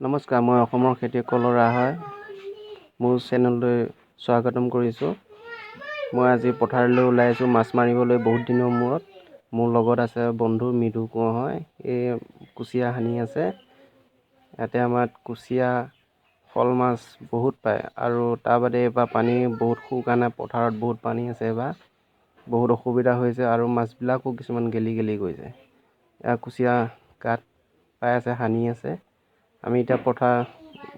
নমস্কাৰ, মই অসমৰ খেতিয়ক ল'ৰা হয়। মোৰ চেনেললৈ স্বাগতম কৰিছোঁ। মই আজি পথাৰলৈ ওলাই আহিছোঁ মাছ মাৰিবলৈ বহুত দিনৰ মূৰত। মোৰ লগত আছে বন্ধু মৃদু কোঁৱৰ হয়। এই কুচিয়া সানি আছে। ইয়াতে আমাৰ কুচিয়া, শ'ল মাছ বহুত পায় আৰু তাৰ বাদে এইবাৰ পানী বহুত শুকানে পথাৰত বহুত পানী আছে এইবাৰ। বহুত অসুবিধা হৈছে আৰু মাছবিলাকো কিছুমান গেলি গৈছে। এয়া কুচিয়া গাঁত পাই আছে, সানি আছে। আমি এতিয়া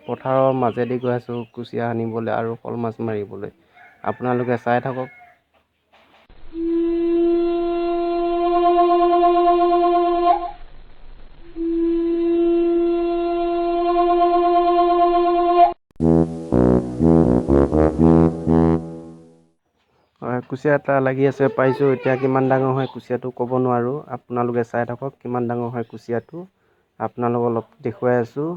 পথাৰৰ মাজেদি গৈ আছোঁ কুচিয়া সানিবলৈ আৰু শ'ল মাছ মাৰিবলৈ। আপোনালোকে চাই থাকক। কুচিয়া এটা লাগি আছে, পাইছোঁ। এতিয়া কিমান ডাঙৰ হয় কুচিয়াটো ক'ব নোৱাৰোঁ। আপোনালোকে চাই থাকক কিমান ডাঙৰ হয় কুচিয়াটো। আপোনালোকক অলপ দেখুৱাই আছোঁ।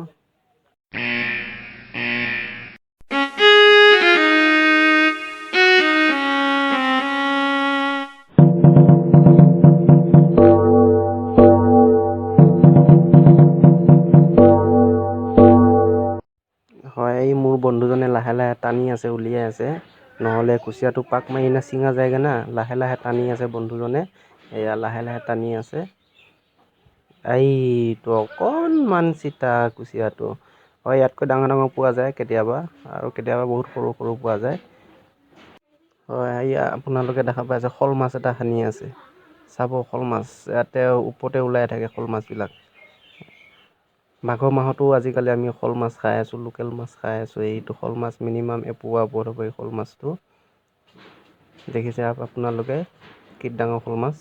হয়, এই মোৰ বন্ধুজনে লাহে লাহে টানি আছে, উলিয়াই আছে। নহ'লে কুচিয়াটো পাক মাৰি ছিঙা যায়গৈ না। লাহে লাহে টানি আছে বন্ধুজনে। এয়া লাহে লাহে টানি আছে। এইটো অকণমান চিতা কুচিয়াটো। হয়, ইয়াতকৈ ডাঙৰ পোৱা যায় কেতিয়াবা, আৰু কেতিয়াবা বহুত সৰু পোৱা যায়। হয়, এয়া আপোনালোকে দেখা পাই আছে শ'ল মাছ এটা সানি আছে। চাব শ'ল মাছ ইয়াতে ওপৰতে ওলাই থাকে শ'ল মাছবিলাক। মাঘৰ মাহতো আজিকালি আমি শ'ল মাছ খাই আছোঁ, লোকেল মাছ খাই আছোঁ। এইটো শ'ল মাছ মিনিমাম এপোৱা ওপৰত হ'ব এই শ'ল মাছটো। দেখিছে আপোনালোকে কি ডাঙৰ শ'ল মাছ।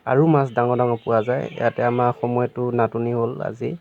আৰু মাছ ডাঙৰ পোৱা যায়। ইয়াতে আমাৰ সময়টো নাটনি হ'ল আজি।